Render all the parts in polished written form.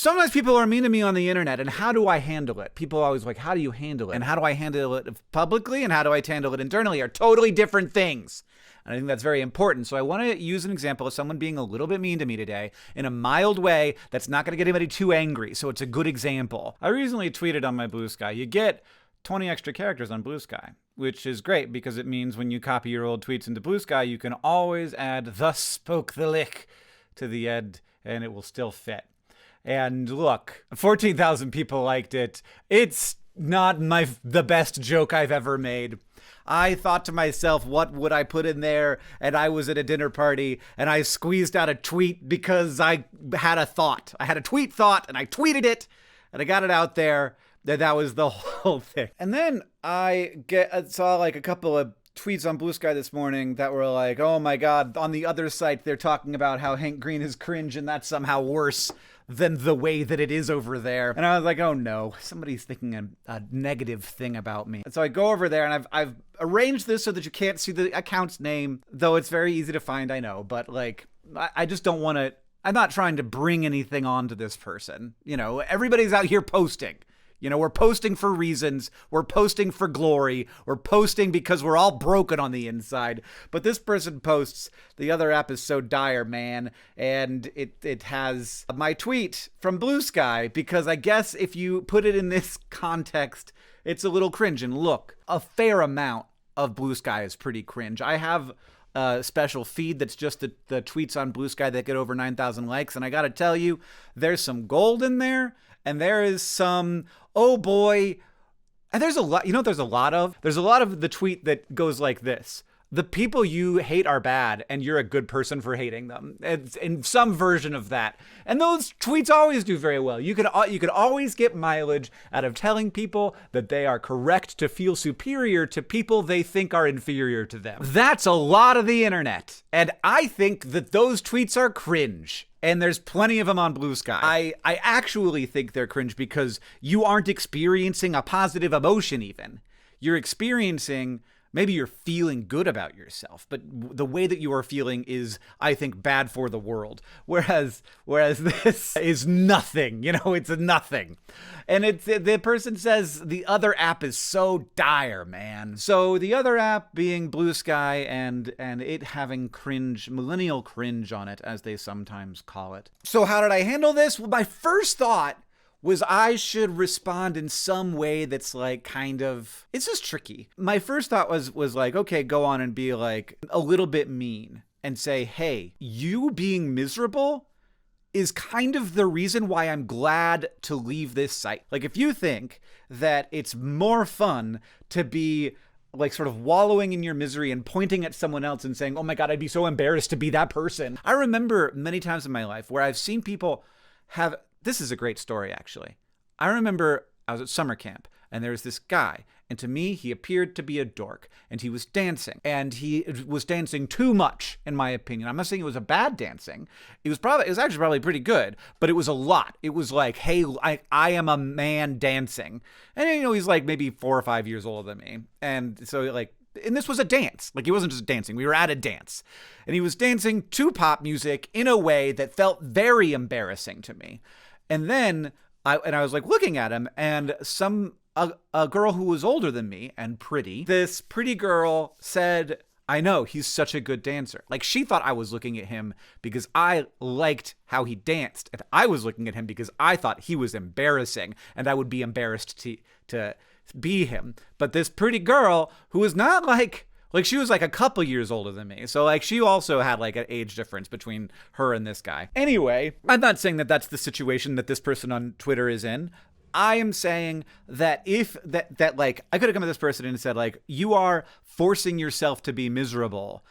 sometimes people are mean to me on the internet, and how do I handle it? People are always like, how do you handle it? And how do I handle it publicly and how do I handle it internally are totally different things. And I think that's very important. So I want to use an example of someone being a little bit mean to me today in a mild way that's not going to get anybody too angry. So it's a good example. I recently tweeted on my Blue Sky, you get 20 extra characters on Blue Sky, which is great because it means when you copy your old tweets into Blue Sky, you can always add "thus spoke the lick" to the end and it will still fit. And look, 14,000 people liked it. It's not the best joke I've ever made. I thought to myself, what would I put in there? And I was at a dinner party and I squeezed out a tweet because I had a thought. I had a tweet thought and I tweeted it and I got it out there. That was the whole thing. And then I saw like a couple of tweets on Blue Sky this morning that were like, oh my God, on the other site, they're talking about how Hank Green is cringe and that's somehow worse than the way that it is over there. And I was like, oh no, somebody's thinking a negative thing about me. And so I go over there and I've arranged this so that you can't see the account's name, though it's very easy to find, I know, but like, I just don't want to, I'm not trying to bring anything onto this person. You know, everybody's out here posting. You know, we're posting for reasons. We're posting for glory. We're posting because we're all broken on the inside. But this person posts, the other app is so dire, man. And it has my tweet from Blue Sky because I guess if you put it in this context, it's a little cringe. And look, a fair amount of Blue Sky is pretty cringe. I have a special feed that's just the tweets on Blue Sky that get over 9,000 likes. And I got to tell you, there's some gold in there. And there is some, oh boy, and there's a lot, you know what there's a lot of? There's a lot of the tweet that goes like this. The people you hate are bad, and you're a good person for hating them. It's in some version of that. And those tweets always do very well. You could always get mileage out of telling people that they are correct to feel superior to people they think are inferior to them. That's a lot of the internet. And I think that those tweets are cringe. And there's plenty of them on Blue Sky. I actually think they're cringe because you aren't experiencing a positive emotion even. You're experiencing, maybe you're feeling good about yourself, but the way that you are feeling is, I think, bad for the world. Whereas this is nothing, you know, it's nothing. And the person says the other app is so dire, man. So the other app being Blue Sky and it having cringe, millennial cringe on it, as they sometimes call it. So how did I handle this? Well, my first thought was I should respond in some way that's like kind of, it's just tricky. My first thought was like, okay, go on and be like a little bit mean and say, hey, you being miserable is kind of the reason why I'm glad to leave this site. Like if you think that it's more fun to be like sort of wallowing in your misery and pointing at someone else and saying, oh my God, I'd be so embarrassed to be that person. I remember many times in my life where I've seen people have, this is a great story, actually. I remember I was at summer camp and there was this guy, and to me, he appeared to be a dork, and he was dancing, and he was dancing too much, in my opinion. I'm not saying it was a bad dancing. It was actually probably pretty good, but it was a lot. It was like, hey, I am a man dancing. And, you know, he's like maybe 4 or 5 years older than me. And so like, and this was a dance. Like, he wasn't just dancing. We were at a dance. And he was dancing to pop music in a way that felt very embarrassing to me. And then I was like looking at him, and a girl who was older than me and pretty, this pretty girl said, I know, he's such a good dancer. Like, she thought I was looking at him because I liked how he danced. And I was looking at him because I thought he was embarrassing and I would be embarrassed to be him. But this pretty girl who was not like she was like a couple years older than me. So like she also had like an age difference between her and this guy. Anyway, I'm not saying that that's the situation that this person on Twitter is in. I am saying that if that like I could have come to this person and said like, you are forcing yourself to be miserable.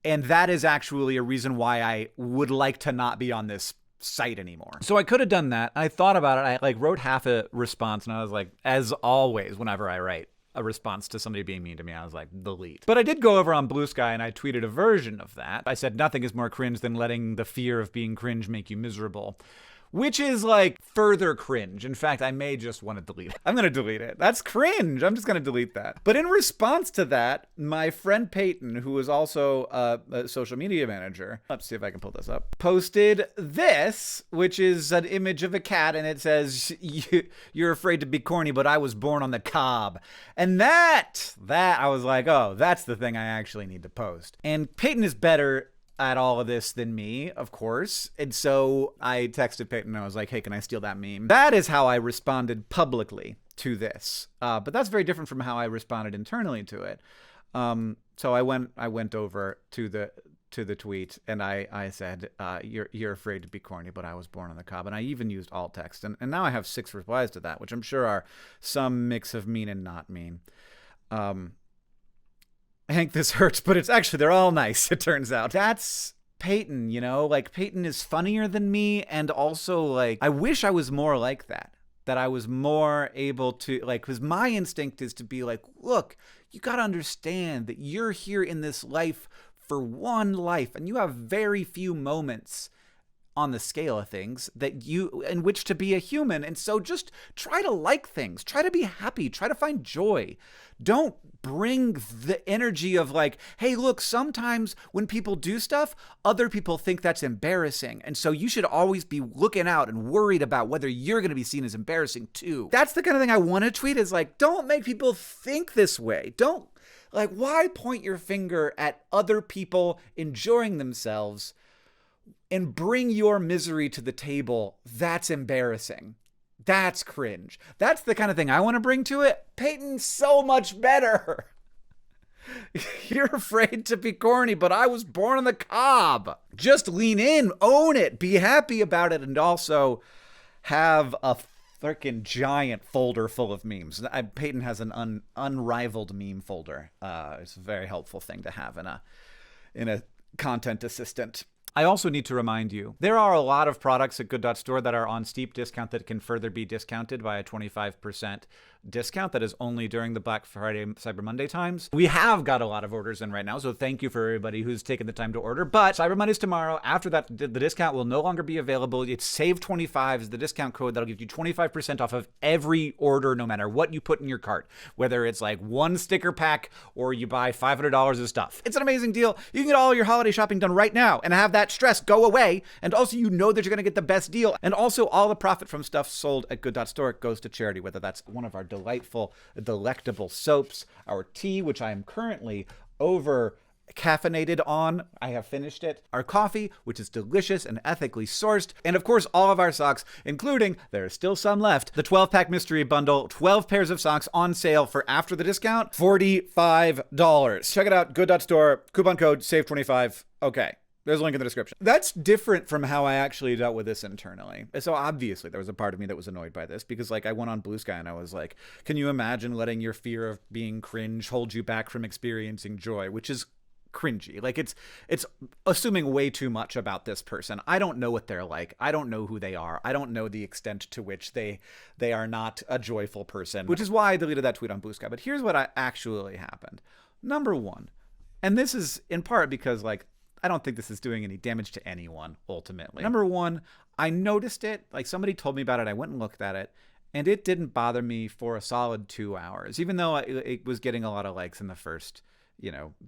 And that is actually a reason why I would like to not be on this site anymore. So I could have done that. I thought about it. I like wrote half a response and I was like, as always, whenever I write a response to somebody being mean to me, I was like, delete. But I did go over on Blue Sky and I tweeted a version of that. I said, nothing is more cringe than letting the fear of being cringe make you miserable. which is like further cringe. In fact, I may just want to delete it. I'm going to delete it. That's cringe. I'm just going to delete that. But in response to that, my friend Peyton, who is also a social media manager, let's see if I can pull this up, posted this, which is an image of a cat, and it says, "You're afraid to be corny, but I was born on the cob." And that I was like, oh, that's the thing I actually need to post. And Peyton is better at all of this than me, of course. And so I texted Peyton and I was like, hey, can I steal that meme? That is how I responded publicly to this. But that's very different from how I responded internally to it. So I went over to the tweet and I said, you're afraid to be corny, but I was born on the cob. And I even used alt text. And now I have 6 replies to that, which I'm sure are some mix of mean and not mean. Hank, this hurts, but it's actually, they're all nice, it turns out. That's Peyton, you know? Like, Peyton is funnier than me, and also, like, I wish I was more like that. That I was more able to, like, because my instinct is to be like, look, you gotta understand that you're here in this life for one life, and you have very few moments on the scale of things that you in which to be a human. And so just try to like things, try to be happy, try to find joy. Don't bring the energy of like, hey, look, sometimes when people do stuff, other people think that's embarrassing. And so you should always be looking out and worried about whether you're going to be seen as embarrassing too. That's the kind of thing I want to tweet, is like, don't make people think this way. Don't, like, why point your finger at other people enjoying themselves and bring your misery to the table? That's embarrassing. That's cringe. That's the kind of thing I want to bring to it. Peyton's so much better. You're afraid to be corny, but I was born on the cob. Just lean in, own it, be happy about it, and also have a freaking giant folder full of memes. Peyton has an unrivaled meme folder. It's a very helpful thing to have in a content assistant. I also need to remind you, there are a lot of products at Good.Store that are on steep discount that can further be discounted by a 25% discount that is only during the Black Friday, Cyber Monday times. We have got a lot of orders in right now, so thank you for everybody who's taken the time to order. But Cyber Monday's tomorrow. After that, the discount will no longer be available. It's SAVE25 is the discount code that'll give you 25% off of every order, no matter what you put in your cart, whether it's like one sticker pack or you buy $500 of stuff. It's an amazing deal. You can get all your holiday shopping done right now and have that stress go away. And also, you know that you're going to get the best deal. And also, all the profit from stuff sold at Good.Store goes to charity, whether that's one of our delectable soaps, our tea, which I am currently over caffeinated on. I have finished it. Our coffee, which is delicious and ethically sourced. And of course, all of our socks, including, there are still some left, the 12-pack mystery bundle, 12 pairs of socks on sale for after the discount, $45. Check it out, Good.Store, coupon code SAVE25. Okay. There's a link in the description. That's different from how I actually dealt with this internally. So obviously there was a part of me that was annoyed by this because, like, I went on Blue Sky and I was like, can you imagine letting your fear of being cringe hold you back from experiencing joy, which is cringy. Like, it's assuming way too much about this person. I don't know what they're like. I don't know who they are. I don't know the extent to which they are not a joyful person, which is why I deleted that tweet on Blue Sky. But here's what actually happened. Number one, and this is in part because, like, I don't think this is doing any damage to anyone, ultimately. Number one, I noticed it. Like, somebody told me about it. I went and looked at it, and it didn't bother me for a solid 2 hours, even though it was getting a lot of likes in the first,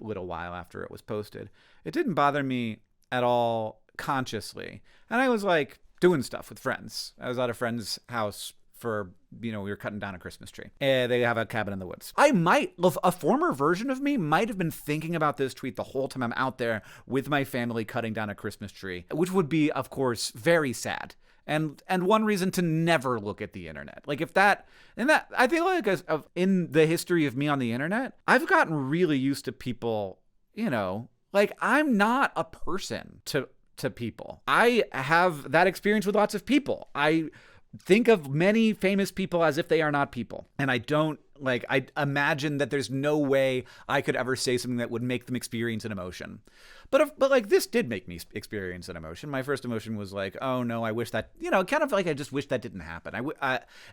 little while after it was posted. It didn't bother me at all consciously. And I was, like, doing stuff with friends. I was at a friend's house for, we were cutting down a Christmas tree. They have a cabin in the woods. A former version of me might have been thinking about this tweet the whole time I'm out there with my family cutting down a Christmas tree, which would be, of course, very sad. And one reason to never look at the internet. Like, I feel like in the history of me on the internet, I've gotten really used to people, like, I'm not a person to people. I have that experience with lots of people. I think of many famous people as if they are not people. And I imagine that there's no way I could ever say something that would make them experience an emotion. But like, this did make me experience an emotion. My first emotion was like, oh no, I wish that, kind of like, I just wish that didn't happen.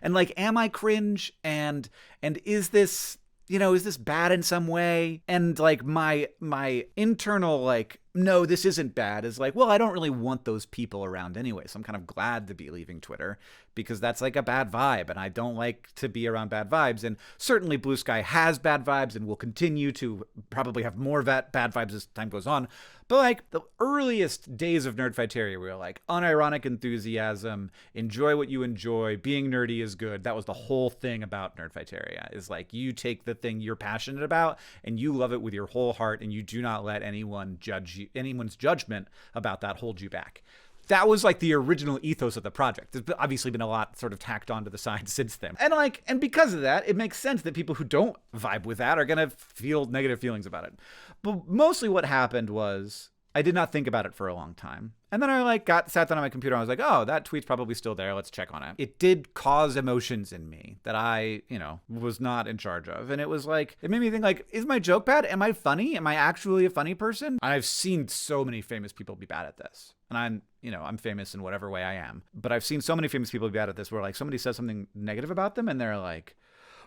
And like, am I cringe? And is this, is this bad in some way? And like, my internal, like, no, this isn't bad is like, well, I don't really want those people around anyway. So I'm kind of glad to be leaving Twitter because that's like a bad vibe. And I don't like to be around bad vibes. And certainly Blue Sky has bad vibes and will continue to probably have more bad vibes as time goes on. But like the earliest days of Nerdfighteria, we were like unironic enthusiasm, enjoy what you enjoy, being nerdy is good. That was the whole thing about Nerdfighteria is like you take the thing you're passionate about and you love it with your whole heart and you do not let anyone judge you, anyone's judgment about that hold you back. That was like the original ethos of the project. There's obviously been a lot sort of tacked onto the side since then. And because of that, it makes sense that people who don't vibe with that are going to feel negative feelings about it. But mostly what happened was I did not think about it for a long time. And then I like sat down on my computer and I was like, oh, that tweet's probably still there. Let's check on it. It did cause emotions in me that I, was not in charge of. And it was like, it made me think like, is my joke bad? Am I funny? Am I actually a funny person? I've seen so many famous people be bad at this. And I'm famous in whatever way I am. But I've seen so many famous people be bad at this where like somebody says something negative about them and they're like,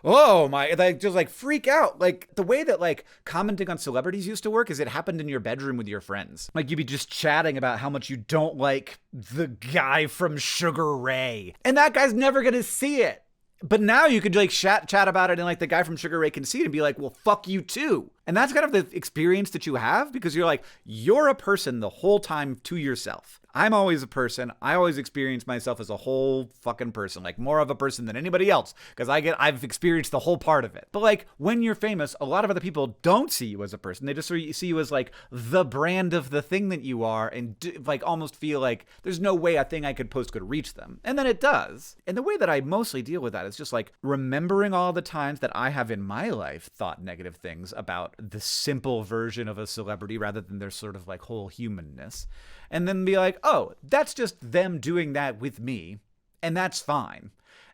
oh my, like just like freak out. Like the way that like commenting on celebrities used to work is it happened in your bedroom with your friends. Like you'd be just chatting about how much you don't like the guy from Sugar Ray. And that guy's never going to see it. But now you could like chat about it and like the guy from Sugar Ray can see it and be like, well, fuck you too. And that's kind of the experience that you have because you're like, you're a person the whole time to yourself. I'm always a person. I always experience myself as a whole fucking person, like more of a person than anybody else because I've experienced the whole part of it. But like when you're famous, a lot of other people don't see you as a person. They just sort of see you as like the brand of the thing that you are and like almost feel like there's no way a thing I could post could reach them. And then it does. And the way that I mostly deal with that is just like remembering all the times that I have in my life thought negative things about the simple version of a celebrity rather than their sort of like whole humanness. And then be like, oh, that's just them doing that with me, and that's fine.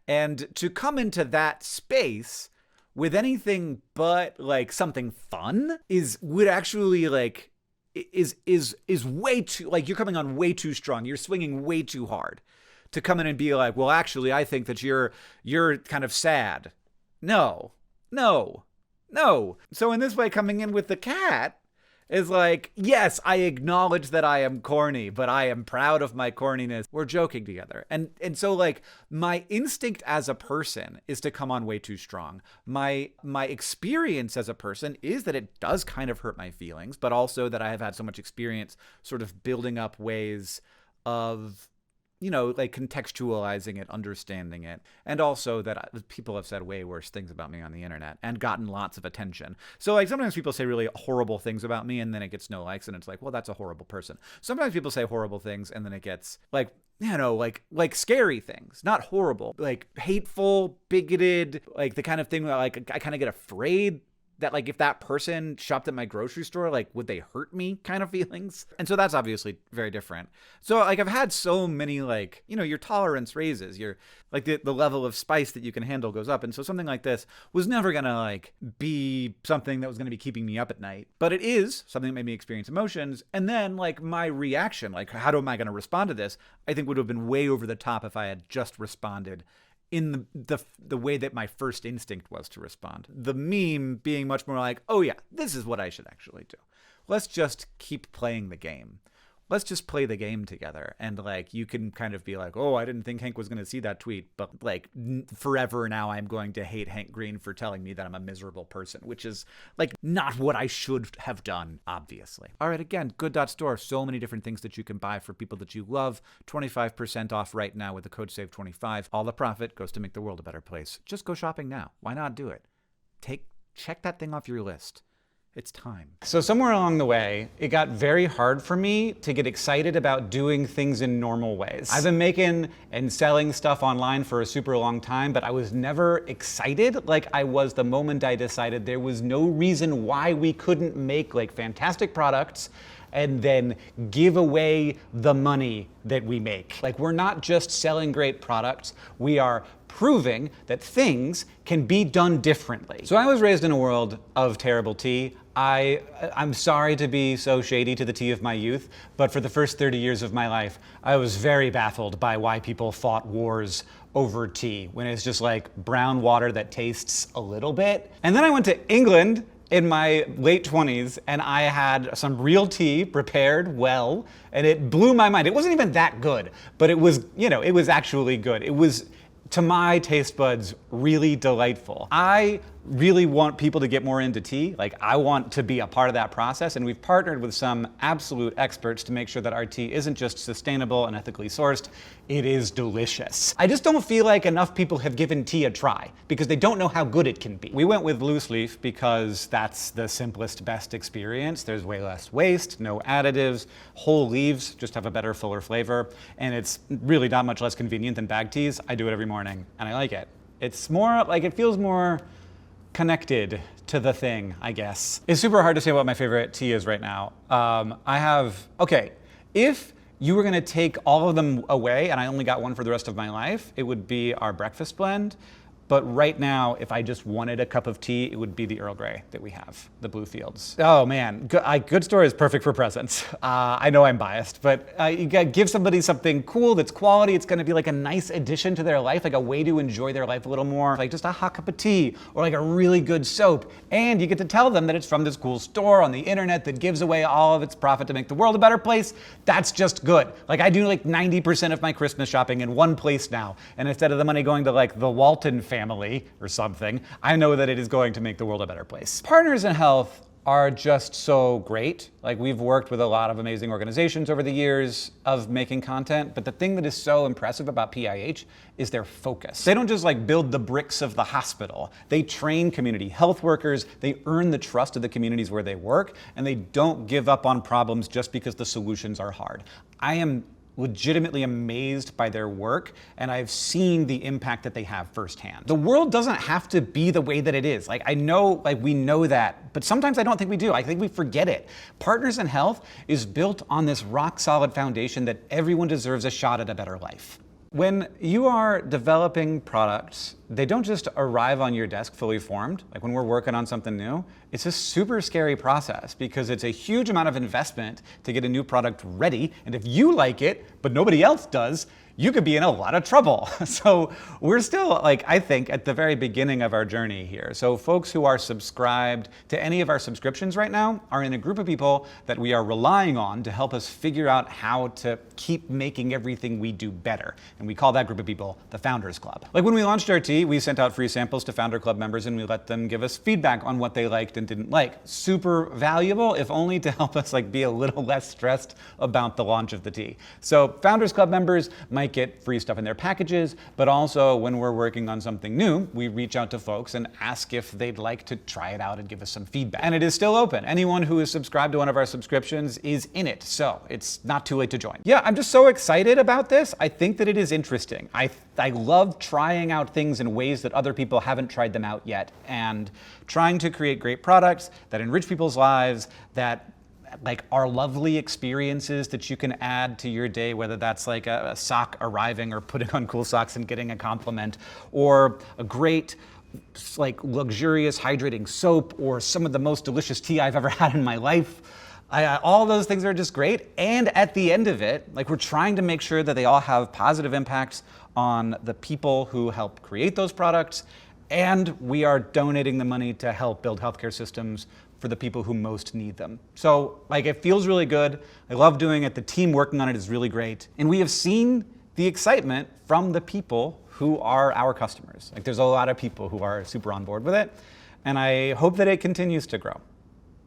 And to come into that space with anything but like something fun would actually like is way too like you're coming on way too strong. You're swinging way too hard to come in and be like, well, actually, I think that you're kind of sad. No. So in this way, coming in with the cat is like, yes, I acknowledge that I am corny, but I am proud of my corniness. We're joking together. And so like my instinct as a person is to come on way too strong. My experience as a person is that it does kind of hurt my feelings, but also that I have had so much experience sort of building up ways of like contextualizing it, understanding it, and also that people have said way worse things about me on the internet and gotten lots of attention. So like sometimes people say really horrible things about me and then it gets no likes and it's like, well, that's a horrible person. Sometimes people say horrible things and then it gets like, like scary things, not horrible, like hateful, bigoted, like the kind of thing that like I kind of get afraid that like if that person shopped at my grocery store, like would they hurt me kind of feelings. And so that's obviously very different. So like I've had so many like, your tolerance raises, your like the level of spice that you can handle goes up. And so something like this was never going to like be something that was going to be keeping me up at night, but it is something that made me experience emotions. And then like my reaction, like how am I going to respond to this? I think would have been way over the top if I had just responded in the way that my first instinct was to respond. The meme being much more like, oh yeah, this is what I should actually do. Let's just keep playing the game. Let's just play the game together. And like, you can kind of be like, oh, I didn't think Hank was going to see that tweet, but like forever now I'm going to hate Hank Green for telling me that I'm a miserable person, which is like not what I should have done, obviously. All right, again, good.store. So many different things that you can buy for people that you love. 25% off right now with the code SAVE25. All the profit goes to make the world a better place. Just go shopping now. Why not do it? Check that thing off your list. It's time. So somewhere along the way, it got very hard for me to get excited about doing things in normal ways. I've been making and selling stuff online for a super long time, but I was never excited like I was the moment I decided there was no reason why we couldn't make like fantastic products and then give away the money that we make. Like we're not just selling great products, we are proving that things can be done differently. So I was raised in a world of terrible tea. I'm sorry to be so shady to the tea of my youth, but for the first 30 years of my life, I was very baffled by why people fought wars over tea when it's just like brown water that tastes a little bit. And then I went to England in my late 20s and I had some real tea prepared well, and it blew my mind. It wasn't even that good, but it was, it was actually good. It was, to my taste buds, really delightful. I really want people to get more into tea. Like, I want to be a part of that process, and we've partnered with some absolute experts to make sure that our tea isn't just sustainable and ethically sourced, it is delicious. I just don't feel like enough people have given tea a try because they don't know how good it can be. We went with loose leaf because that's the simplest, best experience. There's way less waste, no additives, whole leaves just have a better, fuller flavor, and it's really not much less convenient than bag teas. I do it every morning, and I like it. It's more like, it feels more connected to the thing, I guess. It's super hard to say what my favorite tea is right now. If you were gonna take all of them away and I only got one for the rest of my life, it would be our breakfast blend. But right now, if I just wanted a cup of tea, it would be the Earl Grey that we have, the Blue Fields. Oh man, Good Store is perfect for presents. I know I'm biased, but you gotta give somebody something cool that's quality. It's gonna be like a nice addition to their life, like a way to enjoy their life a little more, like just a hot cup of tea or like a really good soap. And you get to tell them that it's from this cool store on the internet that gives away all of its profit to make the world a better place. That's just good. Like, I do like 90% of my Christmas shopping in one place now. And instead of the money going to like the Walton family or something, I know that it is going to make the world a better place. Partners in health are just so great. Like, we've worked with a lot of amazing organizations over the years of making content, but the thing that is so impressive about PIH is their focus. They don't just like build the bricks of the hospital. They train community health workers, they earn the trust of the communities where they work, and they don't give up on problems just because the solutions are hard. I am legitimately amazed by their work, and I've seen the impact that they have firsthand. The world doesn't have to be the way that it is. Like, I know, like, we know that, but sometimes I don't think we do. I think we forget it. Partners in Health is built on this rock solid foundation that everyone deserves a shot at a better life. When you are developing products, they don't just arrive on your desk fully formed. Like, when we're working on something new, it's a super scary process because it's a huge amount of investment to get a new product ready. And if you like it, but nobody else does, you could be in a lot of trouble. So we're still, like, I think, at the very beginning of our journey here. So folks who are subscribed to any of our subscriptions right now are in a group of people that we are relying on to help us figure out how to keep making everything we do better. And we call that group of people the Founders Club. Like, when we launched our tea, we sent out free samples to Founder Club members and we let them give us feedback on what they liked and didn't like. Super valuable, if only to help us like be a little less stressed about the launch of the tea. So Founders Club members might get free stuff in their packages, but also when we're working on something new, we reach out to folks and ask if they'd like to try it out and give us some feedback. And it is still open. Anyone who is subscribed to one of our subscriptions is in it, so it's not too late to join. Yeah, I'm just so excited about this. I think that it is interesting. I love trying out things in ways that other people haven't tried them out yet, and trying to create great products that enrich people's lives, that like are lovely experiences that you can add to your day, whether that's like a sock arriving or putting on cool socks and getting a compliment, or a great like luxurious hydrating soap, or some of the most delicious tea I've ever had in my life. All those things are just great. And at the end of it, like, we're trying to make sure that they all have positive impacts on the people who help create those products. And we are donating the money to help build healthcare systems for the people who most need them. So, like, it feels really good. I love doing it. The team working on it is really great. And we have seen the excitement from the people who are our customers. Like, there's a lot of people who are super on board with it. And I hope that it continues to grow.